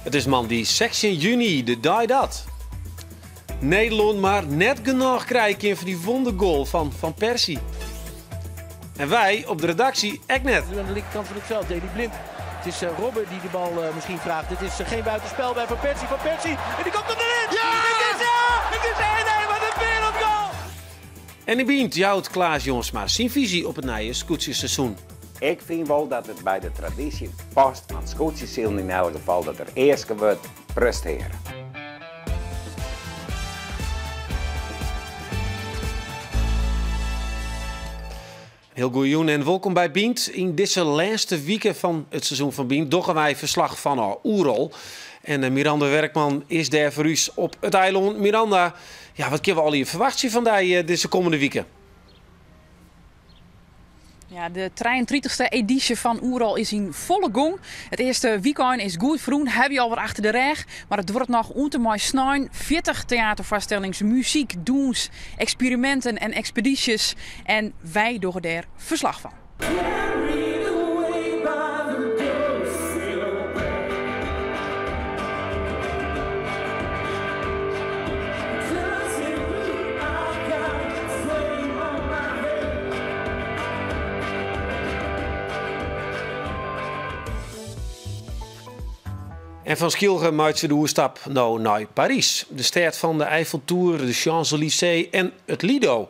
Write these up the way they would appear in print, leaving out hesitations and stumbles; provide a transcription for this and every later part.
Het is man die 16 juni, de dag dat. Nederland maar net genoeg krijgen van die wondergoal van Persie. En wij op de redactie echt net. Nu aan de linkerkant van het veld, Deli Blind. Het is Robben die de bal misschien vraagt. Het is geen buitenspel bij Van Persie. Van Persie, en die komt erin! Ja! Het is 1-1, wat een wereldgoal! En die bient jouwt Klaas Jonsma zijn visie op het nieuwe seizoen. Ik vind wel dat het bij de traditie past, want Scootsie zullen in elk geval dat er eerst wordt presteren. Heel goeie en welkom bij Bient. In deze laatste weken van het seizoen van Bient doggen wij verslag van Oerol. En Miranda Werkman is daar voor u op het eiland. Miranda, ja, wat kunnen we al hier verwachten van deze komende weken? Ja, de 33e editie van Oerol is in volle gang. Het eerste weekend is goed vroeg, heb je alweer achter de rug. Maar het wordt nog ontemai snijn. 40 theatervoorstellingen, muziek, doens, experimenten en expedities. En wij doen er verslag van. En van Schielge maakt ze de oerstap naar Parijs. De stad van de Eiffeltour, de Champs-Élysées en het Lido.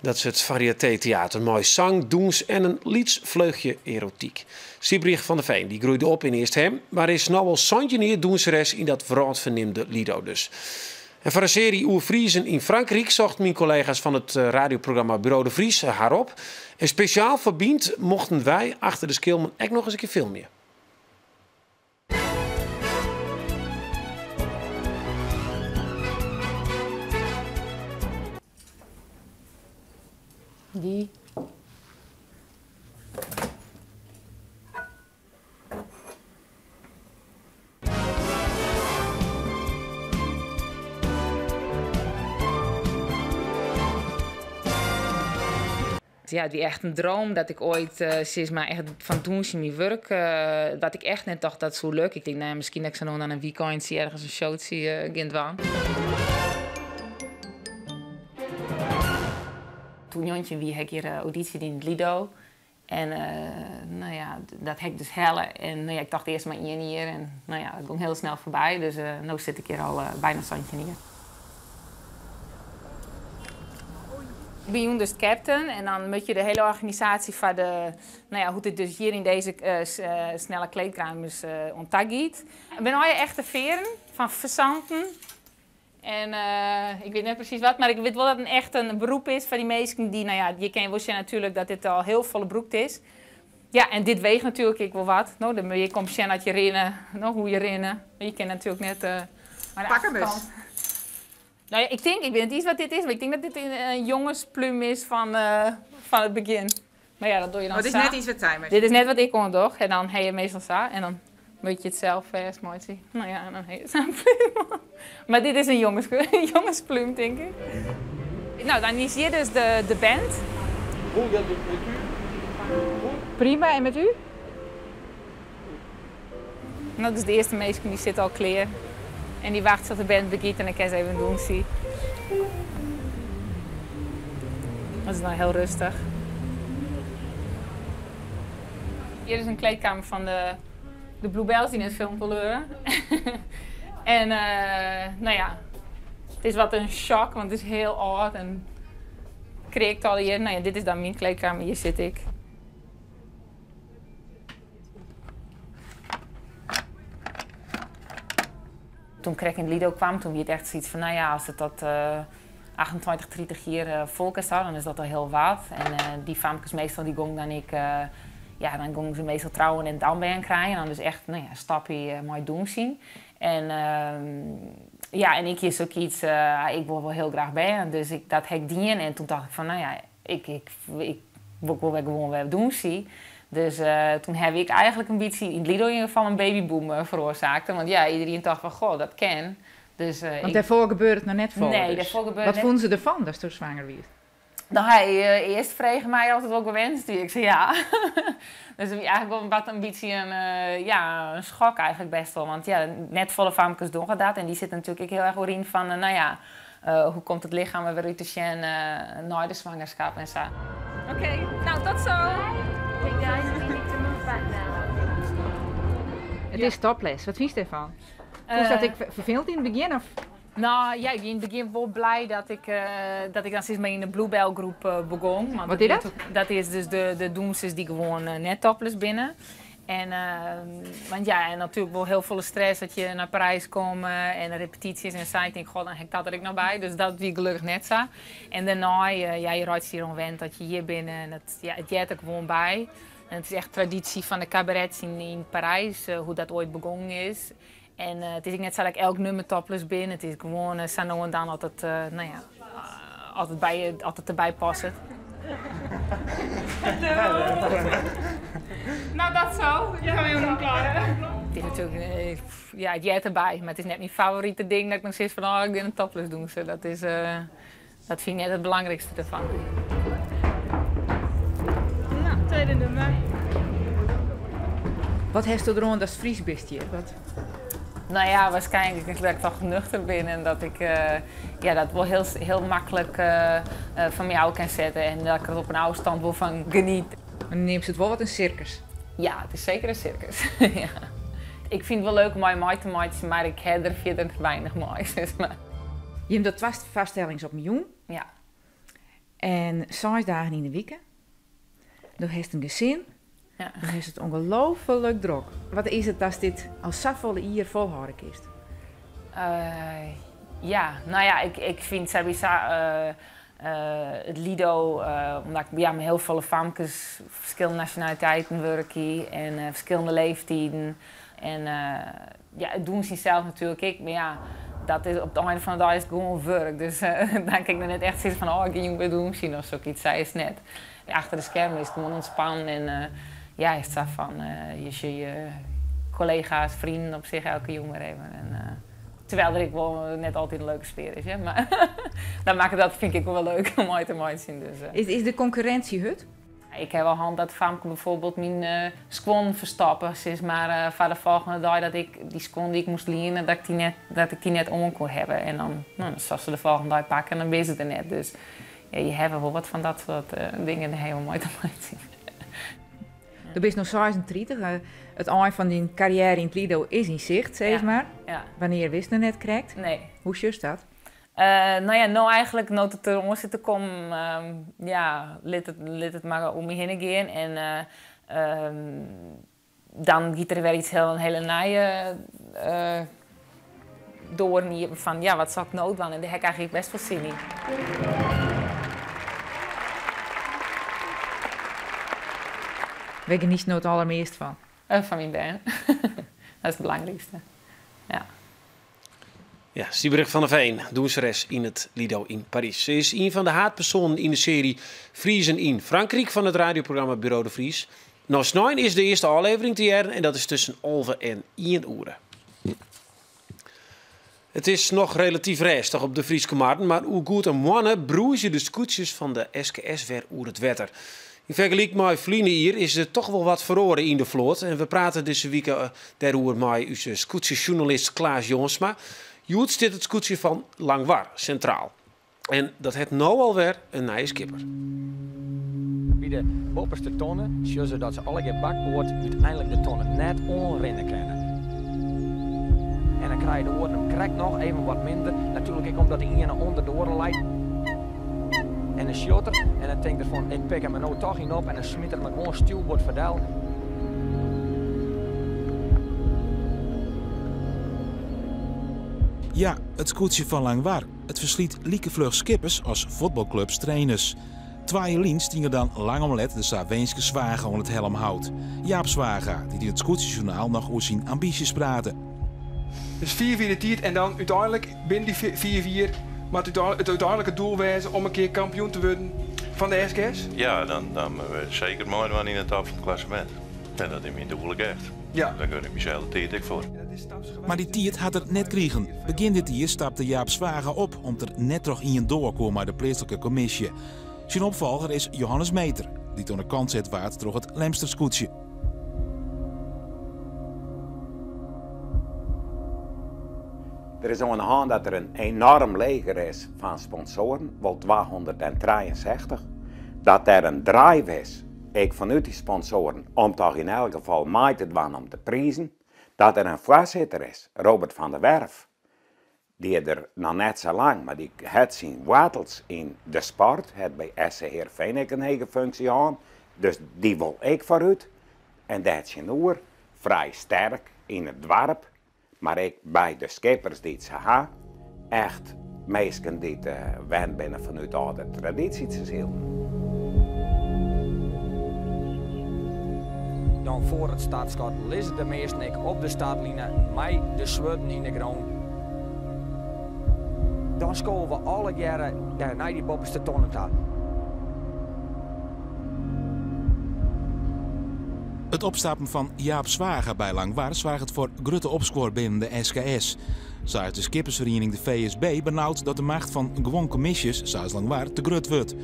Dat is het variété-theater. Mooi zang, doens en een lietsvleugje erotiek. Siebrich van der Veen die groeide op in Eerstem, maar is nou al Santjenier doenseres in dat verantvernemde Lido dus. En voor een serie Oer Friezen in Frankrijk zocht mijn collega's van het radioprogramma Bureau de Vries haar op. En speciaal voor Bient mochten wij achter de skilman echt nog eens een keer filmen. Die. Ja, het is echt een droom dat ik ooit, sinds maar echt van toen in mijn werk, dat ik echt net dacht dat het zo leuk. Ik denk, nou, misschien dat ik zo nog aan een weekend zie, ergens een show zie, Gindwaan. Toen jontje wie heb ik hier auditie in het Lido. En nou ja, dat heb ik dus hellen. En nou ja, ik dacht eerst maar 1 jaar en nou ja, het ging heel snel voorbij. Dus nu zit ik hier al bijna standje neer. Ik ben dus captain en dan moet je de hele organisatie van de, nou ja, hoe het dus hier in deze snelle kleedkamers ontdekt. Ik ben al echt de veren van verzanten. En ik weet niet precies wat, maar ik weet wel dat het echt een beroep is van die mensen die, nou ja, je kent wel natuurlijk dat dit al heel volle broek is. Ja, en dit weegt natuurlijk ik wel wat. Nou, dan je komt zien dat je rennen, nou, hoe je rennen. Je kent natuurlijk net maar de achterkant. Nou ja, ik weet niet iets wat dit is, maar ik denk dat dit een jongensplum is van het begin. Maar ja, dat doe je dan. Oh, dit is net iets wat timer. Dit is net wat ik kon doen. En dan heb je meestal zo. En dan moet je het zelf mooi zien. Nou ja, en dan heb je zo'n plum. Maar dit is een jongensplum, denk ik. Nou, dan is hier dus de band. Hoe gaat het met u? Prima, en met u? Nou, dat is de eerste meisje die zit al klaar. En die wacht tot de band begint en dan kan ze even doen zien. Dat is nou heel rustig. Hier is een kleedkamer van de Bluebells die net film verloren. En nou ja, het is wat een shock, want het is heel oud en kreekt al hier. Nou ja, dit is dan mijn kleedkamer, hier zit ik. Toen Krek in Lido kwam, toen werd het echt zoiets van, nou ja, als het dat 28, 30 jaar volk is, dan is dat al heel wat. En die famkes meestal, die gong dan ja, dan gingen ze meestal trouwen en dan bij krijgen. En dan dus echt, nou ja, een stapje mooi doen zien. En ja, en ik is ook iets, ik wil wel heel graag bij. Dus dat heb ik dien. En toen dacht ik van, nou ja, ik wil wel gewoon weer doen zien. Dus toen heb ik eigenlijk een beetje in het Lido in ieder geval een babyboom veroorzaakt. Want ja, iedereen dacht van, goh, dat kan. Dus, Want daarvoor gebeurde het nog net voor. Nee, dus. daarvoor gebeurde Wat net... vonden ze ervan dat ze toen zwanger werd? Nou, hij eerst vreeg mij altijd wel gewenst. Ik zei ja. Dus eigenlijk wel wat een beetje een schok eigenlijk best wel. Want ja, net volle famkes doen dat. En die zitten natuurlijk heel erg in van, hoe komt het lichaam weer uit de sjen na de zwangerschap en zo. Oké, nou tot zo. Hey guys, we need to move back now. Het is topless. Wat vind je ervan? Was dat ik verveeld in het begin? Of? Nou ja, in het begin wel blij dat ik dan steeds mee in de Bluebell groep begon. Want wat is dat? Dat is dus de doemsters die gewoon net topless binnen. En, want ja, en natuurlijk wel heel veel stress dat je naar Parijs komt en repetities en zo. Ik denk, god, dan heb ik dat er nog bij. Dus dat wie gelukkig net zo. En daarna, je rijdt hier onwend dat je hier bent en het jet er gewoon bij. En het is echt traditie van de cabarets in Parijs, hoe dat ooit begonnen is. En het is net zo dat ik elk nummer topless ben. Het is gewoon zo en dan altijd, altijd erbij passen. Nou, dat zo. Ja, we helemaal klaar. Het is natuurlijk, het jet erbij, maar het is net mijn favoriete ding dat ik nog steeds van, ik wil een topless doen. So, dat vind ik net het belangrijkste ervan. Nou, tweede nummer. Wat heeft er rond als Fries best hier? Nou ja, waarschijnlijk dat ik toch nuchter ben en dat ik dat wel heel makkelijk van mij kan zetten en dat ik er op een afstand wel van geniet. Dan neemt ze het wel wat een circus. Ja, het is zeker een circus. Ja. Ik vind het wel leuk om mooi te maken, maar ik heb er verder weinig moois. Je hebt dat vaststellings op miljoen. Ja. En 6 dagen in de week. Dan heeft een gezin. Ja. Dan is het ongelooflijk druk. Wat is het als dit als zoveel hier volhouden is? Ik vind sowieso het Lido, omdat ik met heel veel famkes, verschillende nationaliteiten werk en verschillende leeftijden. En het doen ze zelf natuurlijk ik, maar ja, dat is op het einde van de dag is het gewoon werk. Dus dan kijk ik net echt zoiets van, ik ging weer doen zien of zoiets, zij is net. Achter de schermen is het gewoon ontspannen en is het van je collega's, vrienden op zich elke jongen hebben. En, terwijl er ik wel net altijd een leuke sfeer is, hè? Maar dat maakt dat vind ik wel leuk om mooi te zien. Dus, Is de concurrentie hut? Ik heb wel hand dat Famke bijvoorbeeld mijn squon verstappen. Is maar voor de volgende dag dat ik die squon die ik moest leren, dat ik die net om kon hebben. En dan zal ze de volgende dag pakken en dan wist het er net. Dus ja, je hebt wel wat van dat soort dingen heel mooi te zien. Je bent nog 36. Het eind van je carrière in het Lido is in zicht, zeg maar. Ja. Wanneer wist je net krijgt? Nee. Hoe is dat? Nou eigenlijk, nooit het erom zitten komen, liet het maar om me heen gaan. En dan gaat er weer iets een hele naaie door van, wat zou ik nood doen? En daar heb ik eigenlijk best wel zin in. Waar geniet je nou het allermeest van? Van mijn band. Dat is het belangrijkste. Ja. Ja, Siebrug van der Veen, doenseres in het Lido in Parijs. Ze is een van de haatpersonen in de serie Friesen in Frankrijk van het radioprogramma Bureau de Vries. Nog 9 is de eerste aflevering te jaren en dat is tussen 11 en 1 uur. Het is nog relatief rustig op de Friese markt, maar hoe goed en mannen broeien de scootjes van de SKS weer oer het wetter. In vergelijking met Vliene hier is er toch wel wat verloren in de vloot. En we praten deze week daarover met onze scootjesjournalist Klaas Jonsma. Joet zit het scootje van Langwar centraal. En dat heeft nou alweer een nieuwe skipper. Bij de bovenste tonnen zien ze dat ze alle bakboord uiteindelijk de tonnen net onrennen kunnen. En dan krijg je de woorden krijgt nog even wat minder. Natuurlijk ook omdat de ene onderdoor lijkt. En een shutter. En dan denk ik van, ik pik hem er nou toch in op en dan smit het me gewoon stuwbord verdel. Ja, het scootje van Langwar. Het versliet liekevlug skippers als voetbalclubs trainers. Twee liens die er dan lang omlet de Saveenske Zwager om het helm houdt. Jaap Zwager, die in het scootjesjournaal nog over zijn ambities praten. Dus 4-4 de tijd en dan uiteindelijk binnen die 4-4 maar het uiteindelijke doel wijzen om een keer kampioen te worden van de SKS? Ja, dan we zeker mooi waren in het top van het klassement. En dat is mijn doel echt. Ja. Daar kun ik mezelf de tijd voor. Maar die tiert had er net kregen. Begin dit jaar stapte Jaap Zwager op om er net nog in doorkomen naar de plaatselijke commissie. Zijn opvolger is Johannes Meter, die aan de kant zet waard door het Lemsterscootje. Er is aan de hand dat er een enorm leger is van sponsoren, wel 263. Dat er een drive is, ik vanuit die sponsoren, om toch in elk geval mee te doen om te prijzen. Dat er een voorzitter is, Robert van der Werf. Die er nog net zo lang, maar die heeft zijn wortels in de sport. Het bij SC Heerenveen een eigen functie aan. Dus die wil ik vooruit. En dat is een oer, vrij sterk in het dorp. Maar ik bij de skippers die het ze hebben, echt mensen die wend binnen vanuit oude traditie te zien. Dan voor het startschot lezen de meesten op de startlijnen, mij de zweten in de grond. Dan scoren we alle jaren naar die bovenste tonnen toe. Het opstappen van Jaap Zwager bij Langwaar zorgt het voor grote opscore binnen de SKS. Zo uit de skippersvereniging de VSB benauwd dat de macht van gewoon commissies, zoals Langwaar, te groot wordt.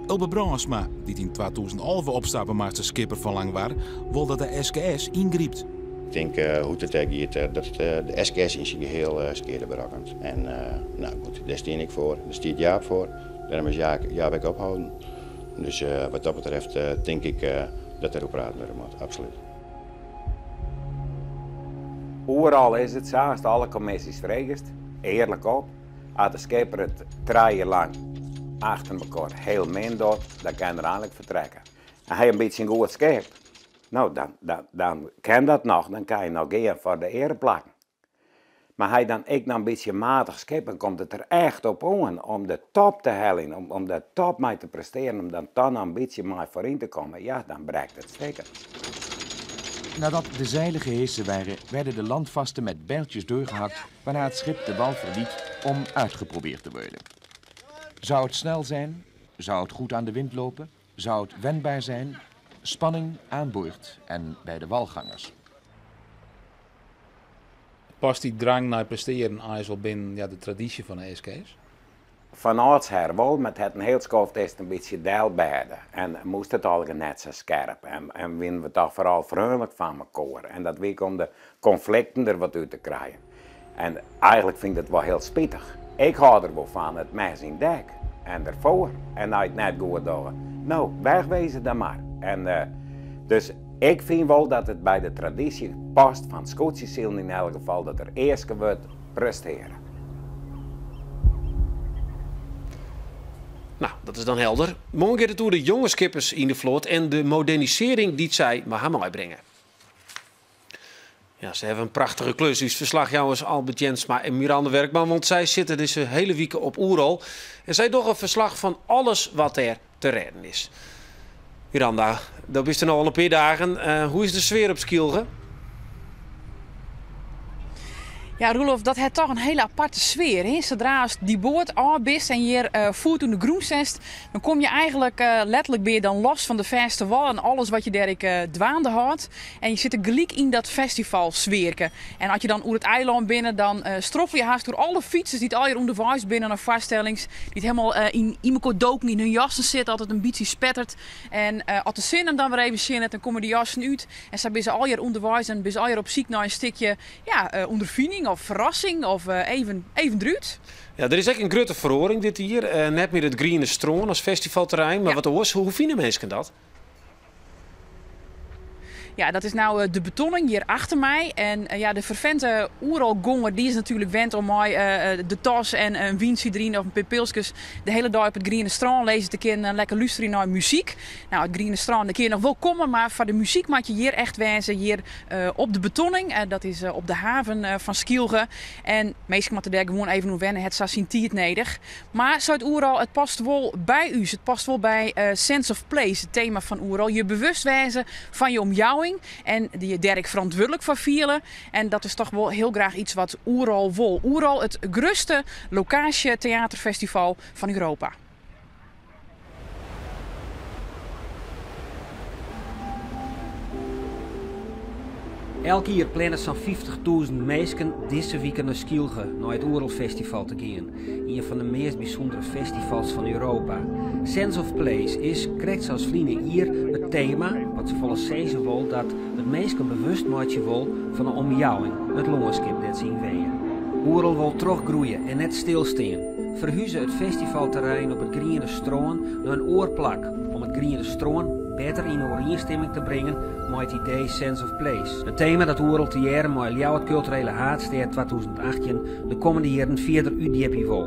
Elbe Brandsma, die in 2011 opstappen maakt als skipper van Langwaar, wil dat de SKS ingrijpt. Ik denk hoe het gaat dat de SKS in zijn geheel skeerde berakend. En nou goed, daar steen ik voor, daar stiet Jaap voor. Daarom is Jaap ik ophouden. Dus wat dat betreft denk ik dat er op praten worden moet, absoluut. Overal is het zo, als alle commissies verregeld, eerlijk op. Als de skipper het 3 jaar lang achter elkaar heel min doet, dan kan hij er eigenlijk vertrekken. En hij een beetje een goed skip. Nou, dan kan dat nog, dan kan je nog gaan voor de ereplakken. Maar hij dan ik nog een beetje matig skippen, komt het er echt op aan om de top te halen, om de top mee te presteren, om dan een beetje mee voorin te komen. Ja, dan breekt het steken. Nadat de zeilen gehesen waren, werden de landvasten met bijltjes doorgehakt, waarna het schip de wal verliet om uitgeprobeerd te worden. Zou het snel zijn? Zou het goed aan de wind lopen? Zou het wendbaar zijn? Spanning aan boord en bij de walgangers. Past die drang naar presteren al binnen de traditie van de SK's? Van oudsher wel, maar het een heel schoft is een beetje deelbaarder. En moest het al net zo scherp. En winnen we toch vooral vriendelijk van elkaar. En dat we om de conflicten er wat uit te krijgen. En eigenlijk vind ik het wel heel spittig. Ik hou er wel van het mes in dek. En ervoor. En als het net goed doet, nou, wegwezen dan maar. En dus ik vind wel dat het bij de traditie past van Scootjesielen in elk geval dat er eerst wordt presteren. Nou, dat is dan helder. Morgen gaat het door de jonge skippers in de vloot en de modernisering die zij maar gaan uitbrengen. Ja, ze hebben een prachtige klus. Dus verslagjouwers Albert Jensma en Miranda Werkman, want zij zitten deze hele week op Oerol. En zij doen een verslag van alles wat er te redden is. Miranda, dat is er al een paar dagen. Hoe is de sfeer op Skilge? Ja, Roelof, dat heeft toch een hele aparte sfeer. Hè? Zodra die boot aanbist en je voert in de groen zest, dan kom je eigenlijk letterlijk weer dan los van de vaste wal en alles wat je daar dwaande houdt. En je zit er gelijk in dat festivalsfeerke. En als je dan over het eiland binnen, dan stroffel je haast door alle fietsers die het al hier onderwijs binnen naar vaststellings, die het helemaal in elkaar doken in hun jassen zitten, altijd een beetje spettert. En als de zinnen dan weer even zinnen, dan komen die jassen uit. En zo zijn ze al hier onderwijs en zijn ze al hier op ziek naar een stukje ondervinding of verrassing of even druut. Ja, er is echt een grote verhoring dit hier. Net meer het Green Stroon als festivalterrein. Maar wat oors, hoe vinden mensen dat? Ja, dat is nou de betonning hier achter mij. En de vervente oeralgonger die is natuurlijk wend om mij de tas en een wiensidrine of een pipilskes de hele dag op het Green Strand lezen te kunnen lekker luisteren naar muziek. Nou, het Green Strand een keer nog wel komen, maar voor de muziek moet je hier echt wijzen. Hier op de betonning, dat is op de haven van Skilge. En meestal moeten daar gewoon even wennen, het Sassintiert nedig. Maar Zuid-Oeral, het past wel bij u. Het past wel bij Sense of Place, het thema van Oeral. Je bewust wijzen van je omjouwing. En die je Dirk verantwoordelijk voor vielen. En dat is toch wel heel graag iets wat Oeral wil. Oeral, het grootste locatie theaterfestival van Europa. Elk jaar plannen zo'n 50.000 mensen deze week naar Skielge, naar het Oerolfestival te gaan. Een van de meest bijzondere festivals van Europa. Sense of Place is, krijgt zoals vrienden hier, het thema, wat ze volgens zeggen wil, dat het mensen bewust maken wil van een omjouwing, het longenskip dat zien weeën. Oerol wil teruggroeien en net stilstaan. Verhuizen het festivalterrein op het Griene Stroon naar een oorplak, om het Griene Stroon beter in overeenstemming te brengen met het idee Sense of Place. Het thema dat Oerol te jaren met jou het culturele haardsteer 2018 de komende jaren verder uitdiepen wil.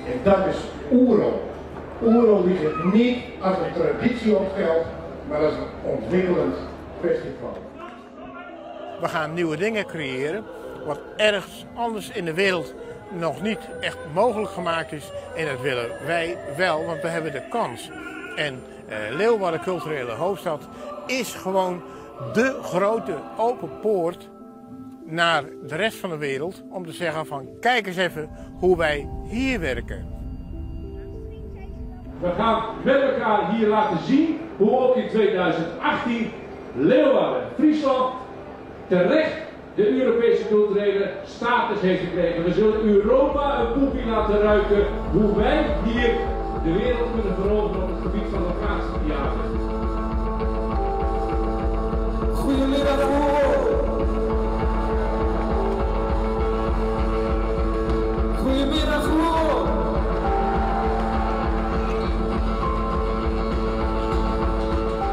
En dat is Oerol. Oerol die zich niet als een traditie opgeldt, maar als een ontwikkelend festival. We gaan nieuwe dingen creëren, wat ergens anders in de wereld nog niet echt mogelijk gemaakt is. En dat willen wij wel, want we hebben de kans. En Leeuwarden culturele hoofdstad is gewoon de grote open poort naar de rest van de wereld. Om te zeggen van kijk eens even hoe wij hier werken. We gaan met elkaar hier laten zien hoe ook in 2018 Leeuwarden, Friesland terecht de Europese culturele status heeft gekregen. We zullen Europa een poepie laten ruiken hoe wij hier de wereld kunnen veroveren op het gebied van locatietheater. Goedemiddag Oerol! Goedemiddag Oerol!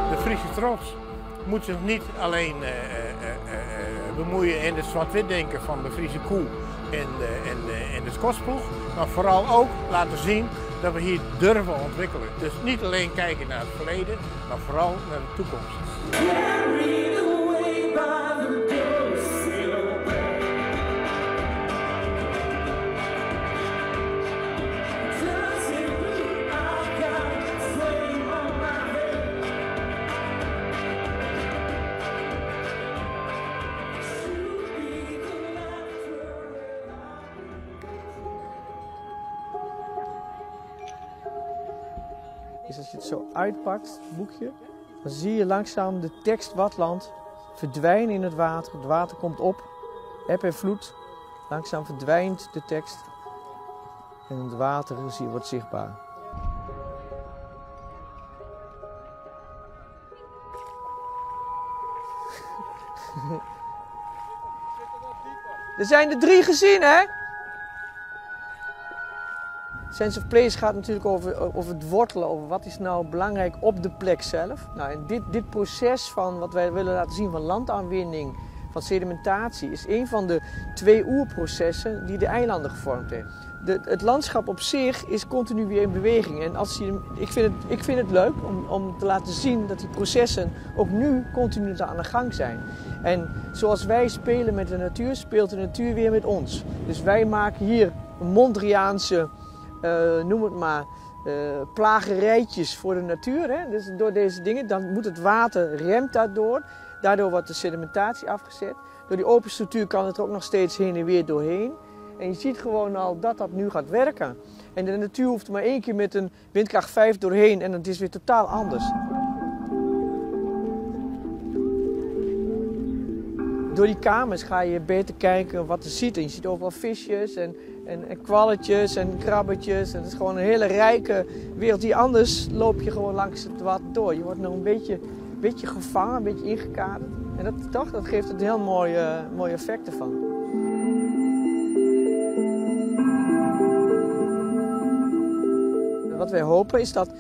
De Friese trots moet zich niet alleen bemoeien in het zwart-wit denken van de Friese koe en de Skotsploeg, maar vooral ook laten zien dat we hier durven ontwikkelen. Dus niet alleen kijken naar het verleden, maar vooral naar de toekomst. Is als je het zo uitpakt, het boekje, dan zie je langzaam de tekst Watland verdwijnen in het water. Het water komt op, eb en vloed. Langzaam verdwijnt de tekst en het water wordt zichtbaar. Er zijn er 3 gezien, hè? Sense of Place gaat natuurlijk over het wortelen, over wat is nou belangrijk op de plek zelf. Nou, en dit proces van wat wij willen laten zien van landaanwinning, van sedimentatie, is een van de 2 oerprocessen die de eilanden gevormd heeft. Het landschap op zich is continu weer in beweging. En ik vind het leuk om te laten zien dat die processen ook nu continu aan de gang zijn. En zoals wij spelen met de natuur, speelt de natuur weer met ons. Dus wij maken hier Mondriaanse, noem het maar, plagerijtjes voor de natuur. Hè? Dus door deze dingen, dan moet het water, remt daardoor. Daardoor wordt de sedimentatie afgezet. Door die open structuur kan het er ook nog steeds heen en weer doorheen. En je ziet gewoon al dat dat nu gaat werken. En de natuur hoeft er maar 1 keer met een windkracht 5 doorheen en het is weer totaal anders. Door die kamers ga je beter kijken wat je ziet. En je ziet overal visjes en kwalletjes en krabbetjes. En het is gewoon een hele rijke wereld. Anders loop je gewoon langs het water door. Je wordt nog een beetje gevangen, een beetje ingekaderd. En dat geeft het heel mooi effect ervan. Wat wij hopen is dat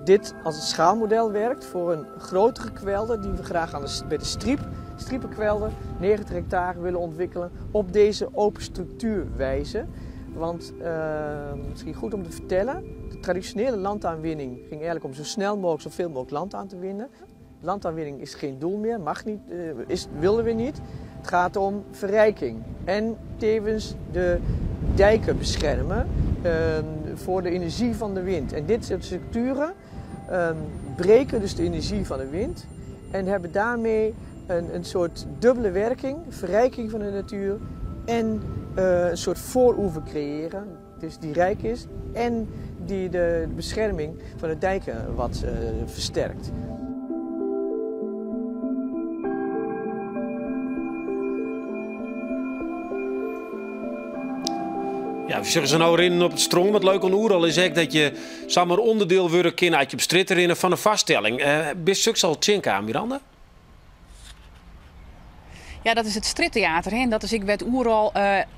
dit als een schaalmodel werkt voor een grotere kwelder die we graag bij de striepenkwelder 90 hectare willen ontwikkelen op deze open structuurwijze. Want misschien goed om te vertellen, de traditionele landaanwinning ging eigenlijk om zo snel mogelijk zoveel mogelijk land aan te winnen. Landaanwinning is geen doel meer, mag niet, willen we niet. Het gaat om verrijking en tevens de dijken beschermen voor de energie van de wind. En dit soort structuren breken dus de energie van de wind en hebben daarmee een soort dubbele werking, verrijking van de natuur en een soort vooroever creëren, dus die rijk is en die de bescherming van de dijken wat versterkt. Ja, we zeggen ze nou rennen op het strong. Wat leuk aan Oeral is ook dat je samen onderdeel worden kan uit je op stritter rennen van een vaststelling. Bist je al Tjinka, Miranda? Ja, dat is het Strittheater. En dat is ik werd Oeral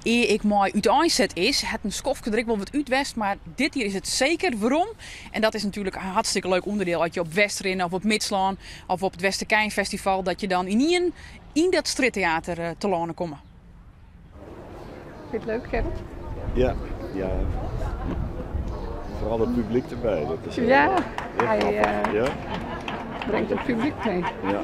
eer ik mooi uiteenset is. Het een skofje er ik wel wat uitwest, maar dit hier is het zeker. Waarom? En dat is natuurlijk een hartstikke leuk onderdeel. Als je op Westrin of op Midslaan of op het Westerkijnfestival, dat je dan in dat Strittheater te lonen komt. Vind je het leuk, Gerrit? Ja, ja. Vooral het publiek erbij. Dat is ja, hij ja? Brengt het publiek mee. Ja.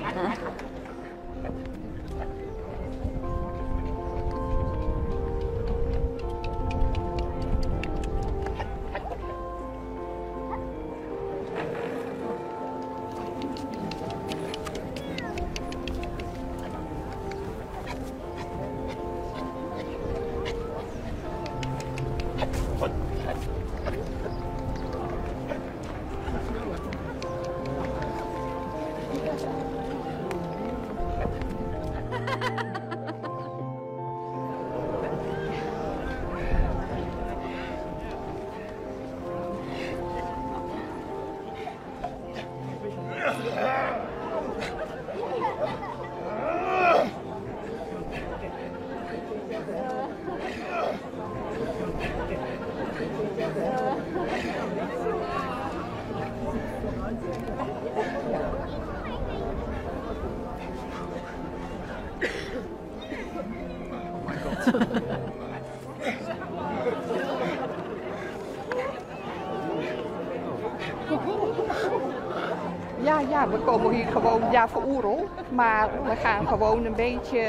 Ja, we komen hier gewoon voor Oerol, maar we gaan gewoon een beetje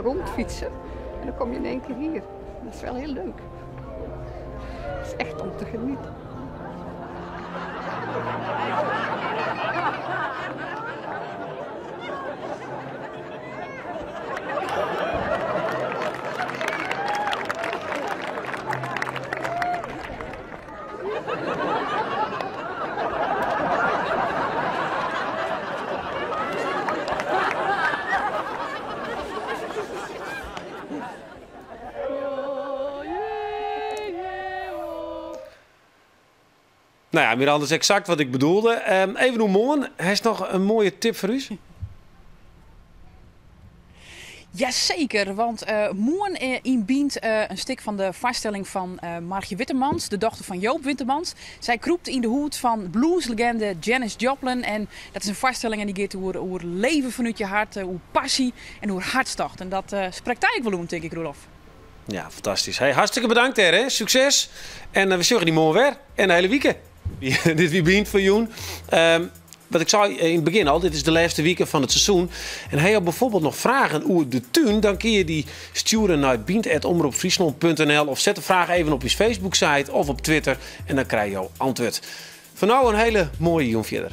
rondfietsen. En dan kom je in één keer hier. Dat is wel heel leuk. Het is echt om te genieten. Nou ja, Miranda is exact wat ik bedoelde. Even hoe mooi. Hij is nog een mooie tip voor u. Jazeker, want morgen inbient een stuk van de vaststelling van Margje Wittemans, de dochter van Joop Wittemans. Zij kroept in de hoed van blueslegende Janis Joplin. En dat is een vaststelling en die gaat over leven vanuit je hart, over passie en over hartstocht. En dat spreekt eigenlijk wel om, denk ik, Roelof. Ja, fantastisch. Hey, hartstikke bedankt, hè. Succes. En we zorgen die morgen weer. En de hele weekend. Dit wie begint voor Joen. Wat ik zei in het begin al, dit is de laatste weekend van het seizoen. En hij had bijvoorbeeld nog vragen over de tuin, dan kun je die sturen naar bient@omroepfriesland.nl of zet de vraag even op je Facebook-site of op Twitter en dan krijg je jouw antwoord. Voor nu een hele mooie Joen verder.